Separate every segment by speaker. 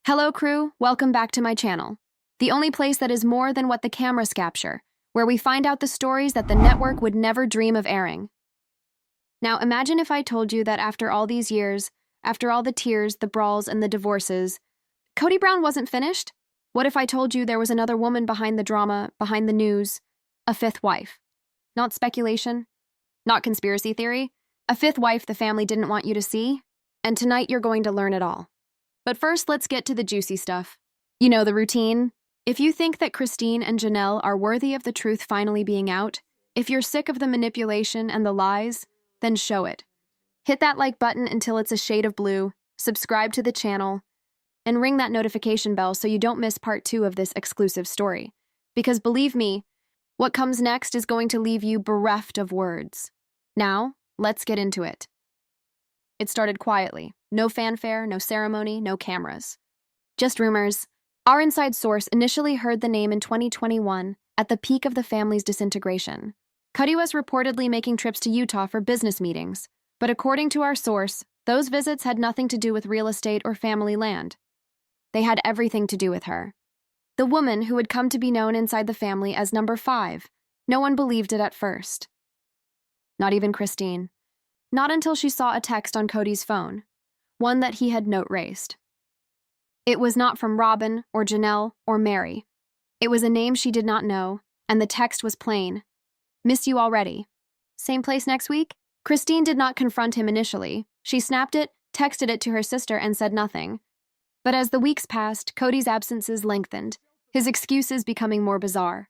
Speaker 1: Hello crew, welcome back to my channel. The only place that is more than what the cameras capture, where we find out the stories that the network would never dream of airing. Now imagine if I told you that after all these years, after all the tears, the brawls, and the divorces, Kody Brown wasn't finished? What if I told you there was another woman behind the drama, behind the news, a fifth wife? Not speculation, not conspiracy theory, a fifth wife the family didn't want you to see, and tonight you're going to learn it all. But first, let's get to the juicy stuff. You know, the routine. If you think that Christine and Janelle are worthy of the truth finally being out, if you're sick of the manipulation and the lies, then show it. Hit that like button until it's a shade of blue, subscribe to the channel, and ring that notification bell so you don't miss part 2 of this exclusive story. Because believe me, what comes next is going to leave you bereft of words. Now, let's get into it. It started quietly. No fanfare, no ceremony, no cameras. Just rumors. Our inside source initially heard the name in 2021 at the peak of the family's disintegration. Kody was reportedly making trips to Utah for business meetings, but according to our source, those visits had nothing to do with real estate or family land. They had everything to do with her. The woman who had come to be known inside the family as number 5. No one believed it at first. Not even Christine. Not until she saw a text on Kody's phone, one that he had note-raced. It was not from Robyn or Janelle or Meri. It was a name she did not know, and the text was plain. Miss you already. Same place next week? Christine did not confront him initially. She snapped it, texted it to her sister, and said nothing. But as the weeks passed, Kody's absences lengthened, his excuses becoming more bizarre.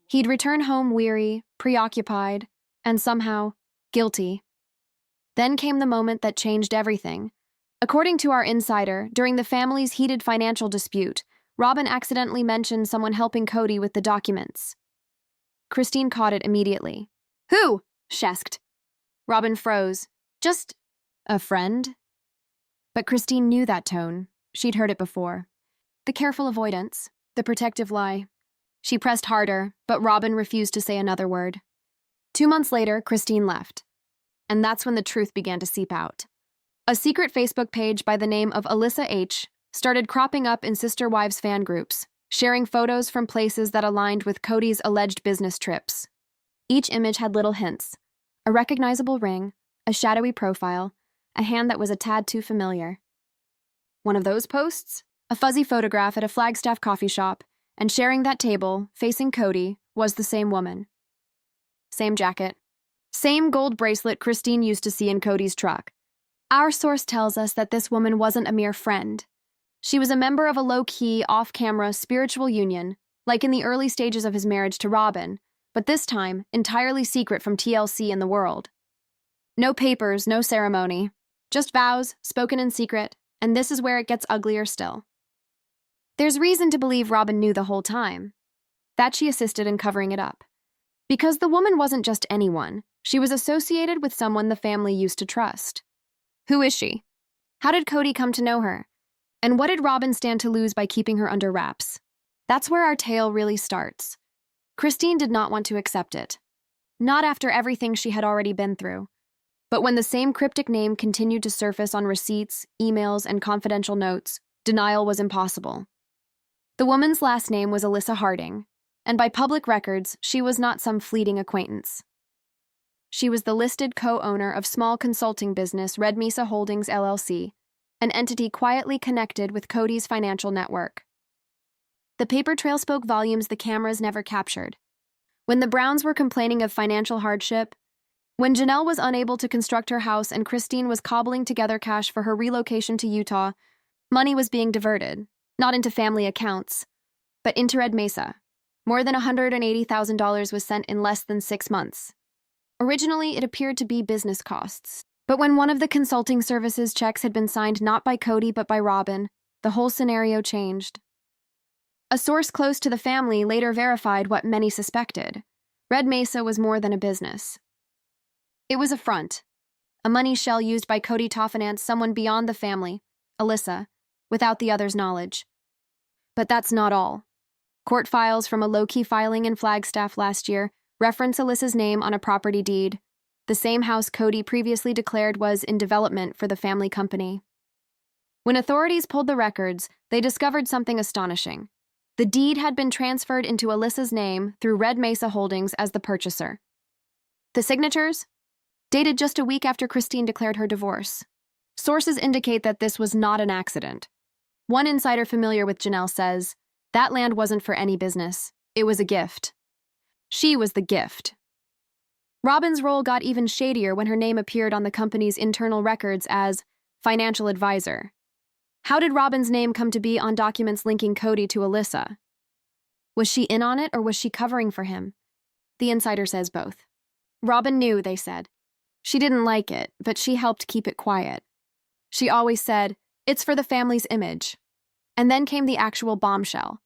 Speaker 1: He'd return home weary, preoccupied, and somehow guilty. Then came the moment that changed everything. According to our insider, during the family's heated financial dispute, Robyn accidentally mentioned someone helping Kody with the documents. Christine caught it immediately. Who? Shesked. Robyn froze. Just a friend? But Christine knew that tone. She'd heard it before. The careful avoidance, the protective lie. She pressed harder, but Robyn refused to say another word. 2 months later, Christine left. And that's when the truth began to seep out. A secret Facebook page by the name of Alyssa H. started cropping up in sister wives fan groups, sharing photos from places that aligned with Kody's alleged business trips. Each image had little hints: a recognizable ring, a shadowy profile, a hand that was a tad too familiar. One of those posts? A fuzzy photograph at a Flagstaff coffee shop, and sharing that table, facing Kody, was the same woman. Same jacket. Same gold bracelet Christine used to see in Kody's truck. Our source tells us that this woman wasn't a mere friend. She was a member of a low-key, off-camera spiritual union, like in the early stages of his marriage to Robyn, but this time entirely secret from TLC and the world. No papers, no ceremony. Just vows, spoken in secret, and this is where it gets uglier still. There's reason to believe Robyn knew the whole time, that she assisted in covering it up. Because the woman wasn't just anyone. She was associated with someone the family used to trust. Who is she? How did Kody come to know her? And what did Robyn stand to lose by keeping her under wraps? That's where our tale really starts. Christine did not want to accept it. Not after everything she had already been through. But when the same cryptic name continued to surface on receipts, emails, and confidential notes, denial was impossible. The woman's last name was Alyssa Harding, and by public records, she was not some fleeting acquaintance. She was the listed co-owner of small consulting business Red Mesa Holdings LLC, an entity quietly connected with Kody's financial network. The paper trail spoke volumes the cameras never captured. When the Browns were complaining of financial hardship, when Janelle was unable to construct her house and Christine was cobbling together cash for her relocation to Utah, money was being diverted, not into family accounts, but into Red Mesa. More than $180,000 was sent in less than 6 months. Originally, it appeared to be business costs. But when one of the consulting services checks had been signed not by Kody but by Robyn, the whole scenario changed. A source close to the family later verified what many suspected. Red Mesa was more than a business. It was a front, a money shell used by Kody to finance someone beyond the family, Alyssa, without the other's knowledge. But that's not all. Court files from a low-key filing in Flagstaff last year reference Alyssa's name on a property deed, the same house Kody previously declared was in development for the family company. When authorities pulled the records, they discovered something astonishing. The deed had been transferred into Alyssa's name through Red Mesa Holdings as the purchaser. The signatures? Dated just a week after Christine declared her divorce. Sources indicate that this was not an accident. One insider familiar with Janelle says, that land wasn't for any business. It was a gift. She was the gift. Robyn's role got even shadier when her name appeared on the company's internal records as financial advisor. How did Robyn's name come to be on documents linking Kody to Alyssa? Was she in on it or was she covering for him? The insider says both. Robyn knew, they said. She didn't like it, but she helped keep it quiet. She always said, it's for the family's image. And then came the actual bombshell.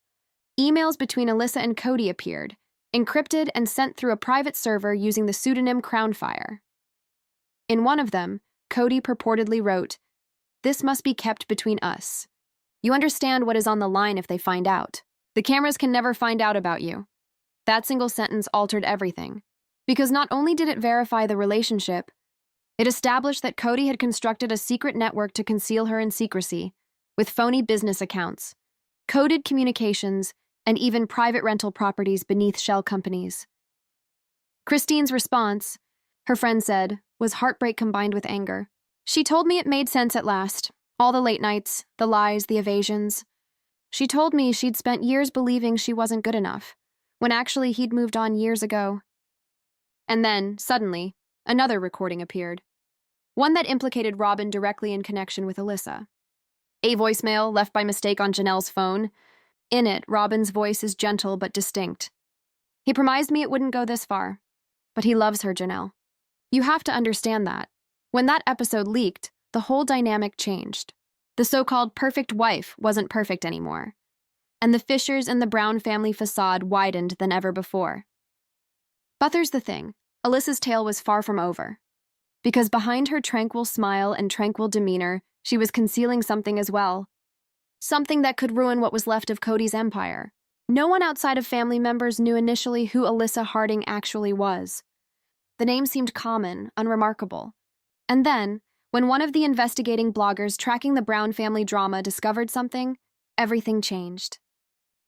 Speaker 1: Emails between Alyssa and Kody appeared, encrypted and sent through a private server using the pseudonym Crownfire. In one of them, Kody purportedly wrote, "This must be kept between us. You understand what is on the line if they find out. The cameras can never find out about you." That single sentence altered everything. Because not only did it verify the relationship, it established that Kody had constructed a secret network to conceal her in secrecy, with phony business accounts, coded communications, and even private rental properties beneath shell companies. Christine's response, her friend said, was heartbreak combined with anger. She told me it made sense at last. All the late nights, the lies, the evasions. She told me she'd spent years believing she wasn't good enough, when actually he'd moved on years ago. And then, suddenly, another recording appeared. One that implicated Robyn directly in connection with Alyssa. A voicemail left by mistake on Janelle's phone. In it, Robyn's voice is gentle but distinct. He promised me it wouldn't go this far. But he loves her, Janelle. You have to understand that. When that episode leaked, the whole dynamic changed. The so-called perfect wife wasn't perfect anymore. And the fissures in the Brown family facade widened than ever before. But there's the thing. Alyssa's tale was far from over. Because behind her tranquil smile and tranquil demeanor, she was concealing something as well. Something that could ruin what was left of Kody's empire. No one outside of family members knew initially who Alyssa Harding actually was. The name seemed common, unremarkable. And then, when one of the investigating bloggers tracking the Brown family drama discovered something, everything changed.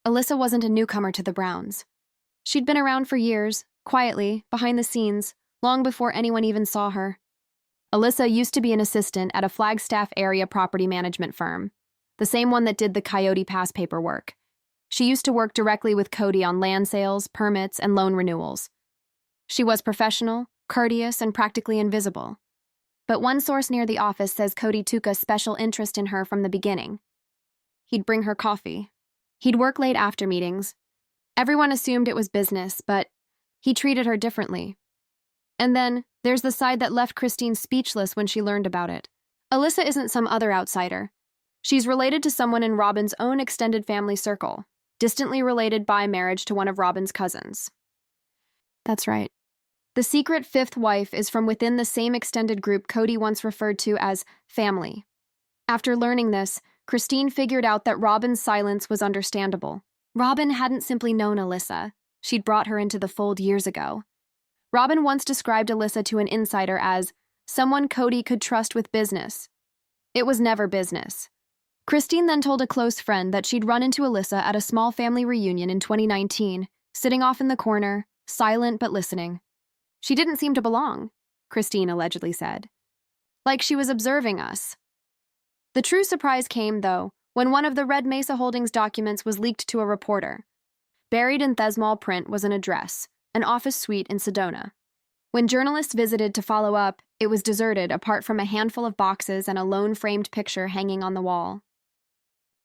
Speaker 1: Alyssa wasn't a newcomer to the Browns. She'd been around for years, quietly, behind the scenes, long before anyone even saw her. Alyssa used to be an assistant at a Flagstaff area property management firm, the same one that did the Coyote Pass paperwork. She used to work directly with Kody on land sales, permits, and loan renewals. She was professional, courteous, and practically invisible. But one source near the office says Kody took a special interest in her from the beginning. He'd bring her coffee. He'd work late after meetings. Everyone assumed it was business, but he treated her differently. And then, there's the side that left Christine speechless when she learned about it. Alyssa isn't some other outsider. She's related to someone in Robyn's own extended family circle, distantly related by marriage to one of Robyn's cousins. That's right. The secret fifth wife is from within the same extended group Kody once referred to as family. After learning this, Christine figured out that Robyn's silence was understandable. Robyn hadn't simply known Alyssa. She'd brought her into the fold years ago. Robyn once described Alyssa to an insider as someone Kody could trust with business. It was never business. Christine then told a close friend that she'd run into Alyssa at a small family reunion in 2019, sitting off in the corner, silent but listening. She didn't seem to belong, Christine allegedly said. Like she was observing us. The true surprise came, though, when one of the Red Mesa Holdings documents was leaked to a reporter. Buried in Thesmall print was an address, an office suite in Sedona. When journalists visited to follow up, it was deserted apart from a handful of boxes and a lone framed picture hanging on the wall.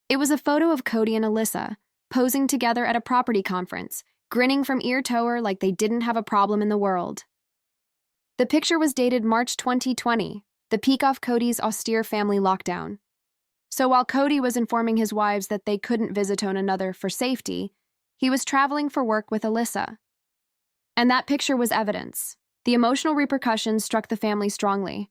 Speaker 1: It was a photo of Kody and Alyssa, posing together at a property conference, grinning from ear to ear like they didn't have a problem in the world. The picture was dated March 2020, the peak off Kody's austere family lockdown. So while Kody was informing his wives that they couldn't visit one another for safety, he was traveling for work with Alyssa. And that picture was evidence. The emotional repercussions struck the family strongly.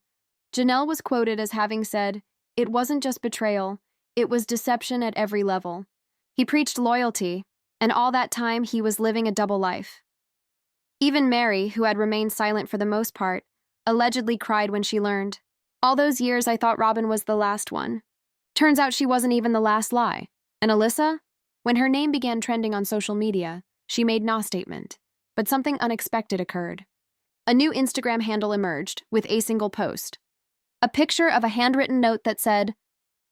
Speaker 1: Janelle was quoted as having said, "It wasn't just betrayal, it was deception at every level." He preached loyalty, and all that time he was living a double life. Even Meri, who had remained silent for the most part, allegedly cried when she learned. "All those years I thought Robyn was the last one. Turns out she wasn't even the last lie. And Alyssa? When her name began trending on social media, she made no statement. But something unexpected occurred. A new Instagram handle emerged with a single post. A picture of a handwritten note that said,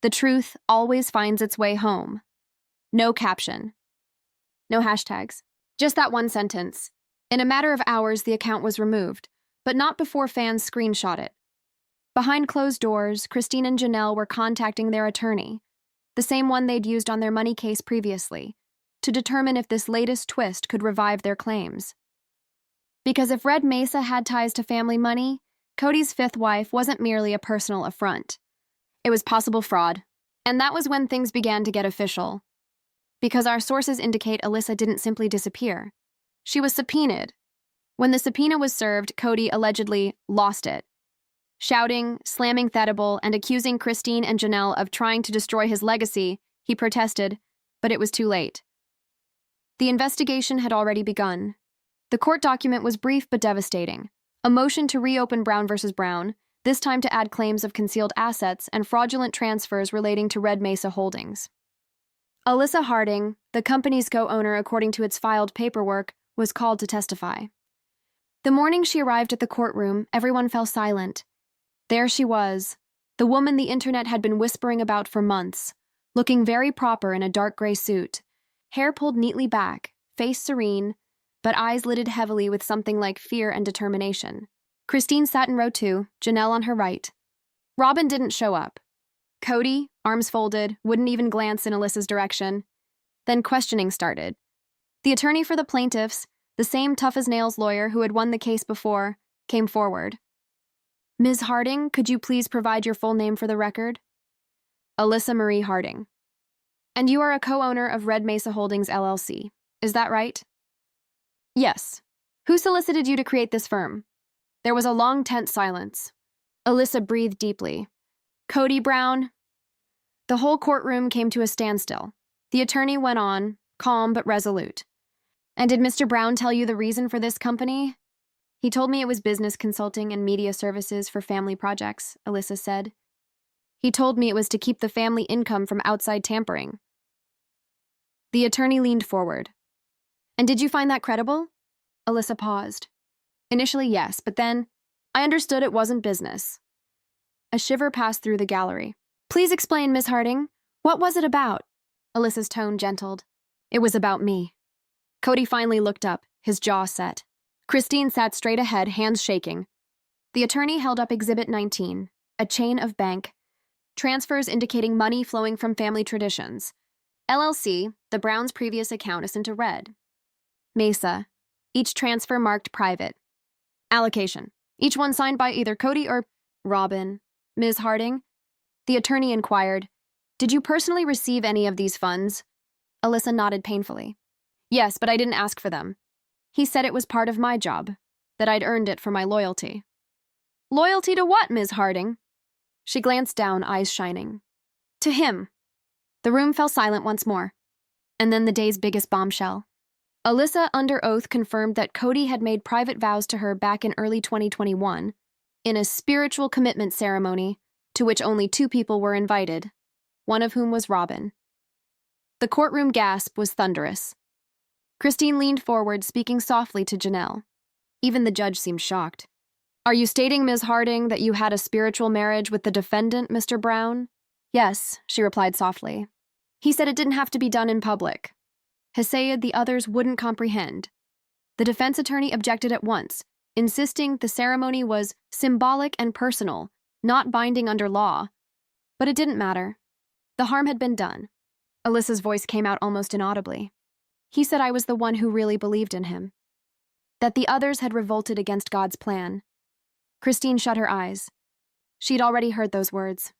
Speaker 1: "The truth always finds its way home." No caption. No hashtags. Just that one sentence. In a matter of hours, the account was removed, but not before fans screenshot it. Behind closed doors, Christine and Janelle were contacting their attorney, the same one they'd used on their money case previously, to determine if this latest twist could revive their claims. Because if Red Mesa had ties to family money, Kody's fifth wife wasn't merely a personal affront. It was possible fraud. And that was when things began to get official. Because our sources indicate Alyssa didn't simply disappear. She was subpoenaed. When the subpoena was served, Kody allegedly lost it, shouting, slamming Thedable, and accusing Christine and Janelle of trying to destroy his legacy. He protested, but it was too late. The investigation had already begun. The court document was brief but devastating. A motion to reopen Brown v. Brown, this time to add claims of concealed assets and fraudulent transfers relating to Red Mesa Holdings. Alyssa Harding, the company's co-owner according to its filed paperwork, was called to testify. The morning she arrived at the courtroom, everyone fell silent. There she was, the woman the internet had been whispering about for months, looking very proper in a dark gray suit, hair pulled neatly back, face serene, but eyes lidded heavily with something like fear and determination. Christine sat in row 2, Janelle on her right. Robyn didn't show up. Kody, arms folded, wouldn't even glance in Alyssa's direction. Then questioning started. The attorney for the plaintiffs, the same tough-as-nails lawyer who had won the case before, came forward. "Ms. Harding, could you please provide your full name for the record?" "Alyssa Meri Harding." "And you are a co-owner of Red Mesa Holdings, LLC. Is that right?" "Yes." "Who solicited you to create this firm?" There was a long, tense silence. Alyssa breathed deeply. "Kody Brown." The whole courtroom came to a standstill. The attorney went on, calm but resolute. "And did Mr. Brown tell you the reason for this company?" "He told me it was business consulting and media services for family projects," Alyssa said. "He told me it was to keep the family income from outside tampering." The attorney leaned forward. "And did you find that credible?" Alyssa paused. "Initially, yes, but then I understood it wasn't business." A shiver passed through the gallery. "Please explain, Miss Harding. What was it about?" Alyssa's tone gentled. "It was about me." Kody finally looked up, his jaw set. Christine sat straight ahead, hands shaking. The attorney held up Exhibit 19, a chain of bank transfers indicating money flowing from family traditions. LLC, the Browns' previous account is into red. Mesa, each transfer marked private. Allocation, each one signed by either Kody or Robyn. "Ms. Harding?" The attorney inquired, "Did you personally receive any of these funds?" Alyssa nodded painfully. "Yes, but I didn't ask for them. He said it was part of my job, that I'd earned it for my loyalty." "Loyalty to what, Ms. Harding?" She glanced down, eyes shining. "To him." The room fell silent once more. And then the day's biggest bombshell. Alyssa, under oath, confirmed that Kody had made private vows to her back in early 2021, in a spiritual commitment ceremony to which only 2 people were invited, one of whom was Robyn. The courtroom gasp was thunderous. Christine leaned forward, speaking softly to Janelle. Even the judge seemed shocked. "Are you stating, Ms. Harding, that you had a spiritual marriage with the defendant, Mr. Brown?" "Yes," she replied softly. "He said it didn't have to be done in public." Hesiod the others wouldn't comprehend. The defense attorney objected at once, insisting the ceremony was symbolic and personal, not binding under law. But it didn't matter. The harm had been done. Alyssa's voice came out almost inaudibly. "He said I was the one who really believed in him. That the others had revolted against God's plan." Christine shut her eyes. She'd already heard those words.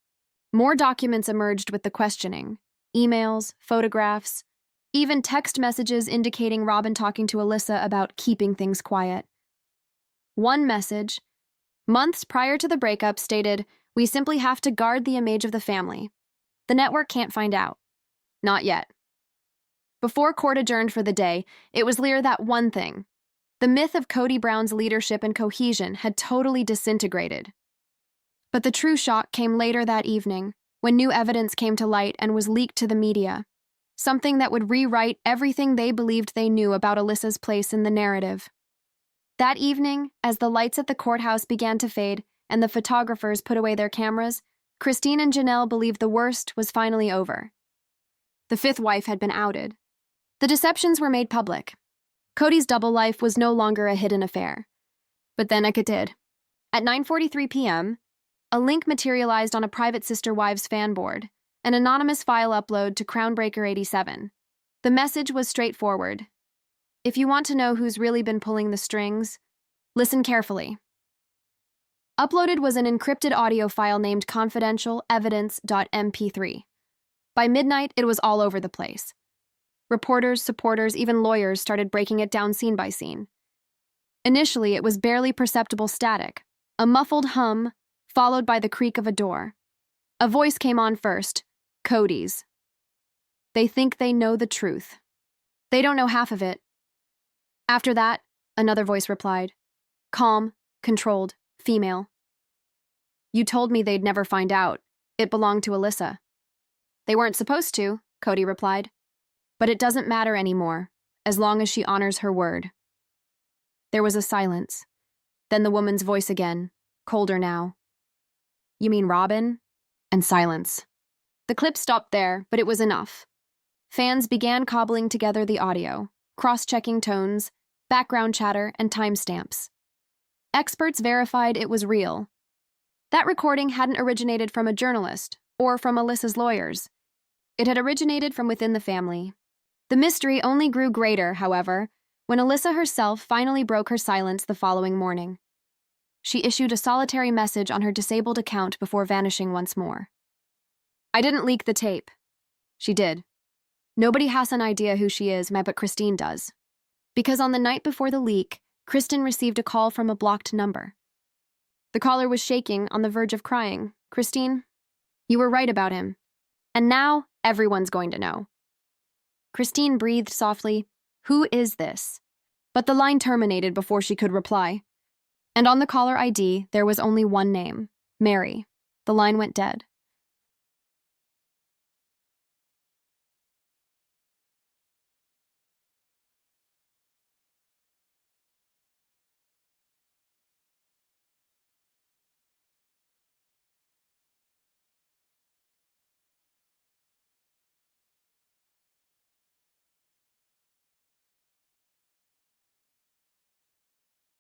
Speaker 1: More documents emerged with the questioning. Emails, photographs, even text messages indicating Robyn talking to Alyssa about keeping things quiet. One message, months prior to the breakup, stated, "We simply have to guard the image of the family. The network can't find out. Not yet." Before court adjourned for the day, it was clear that one thing, the myth of Kody Brown's leadership and cohesion, had totally disintegrated. But the true shock came later that evening, when new evidence came to light and was leaked to the media, something that would rewrite everything they believed they knew about Alyssa's place in the narrative. That evening, as the lights at the courthouse began to fade and the photographers put away their cameras, Christine and Janelle believed the worst was finally over. The fifth wife had been outed. The deceptions were made public. Kody's double life was no longer a hidden affair. But then it did. At 9:43 p.m., a link materialized on a private Sister Wives fan board, an anonymous file upload to Crownbreaker 87. The message was straightforward. If you want to know who's really been pulling the strings, listen carefully. Uploaded was an encrypted audio file named confidential evidence.mp3. By midnight, it was all over the place. Reporters, supporters, even lawyers started breaking it down scene by scene. Initially, it was barely perceptible static, a muffled hum, followed by the creak of a door. A voice came on first, Kody's. They think they know the truth. They don't know half of it. After that, another voice replied, calm, controlled, female. You told me they'd never find out. It belonged to Alyssa. They weren't supposed to, Kody replied. But it doesn't matter anymore, as long as she honors her word. There was a silence. Then the woman's voice again, colder now. You mean Robyn? And silence. The clip stopped there, but it was enough. Fans began cobbling together the audio, cross-checking tones, background chatter, and timestamps. Experts verified it was real. That recording hadn't originated from a journalist or from Alyssa's lawyers. It had originated from within the family. The mystery only grew greater, however, when Alyssa herself finally broke her silence the following morning. She issued a solitary message on her disabled account before vanishing once more. I didn't leak the tape. She did. Nobody has an idea who she is, but Christine does. Because on the night before the leak, Kristen received a call from a blocked number. The caller was shaking, on the verge of crying. Christine, you were right about him. And now, everyone's going to know. Christine breathed softly, who is this? But the line terminated before she could reply. And on the caller ID, there was only one name, Meri. The line went dead.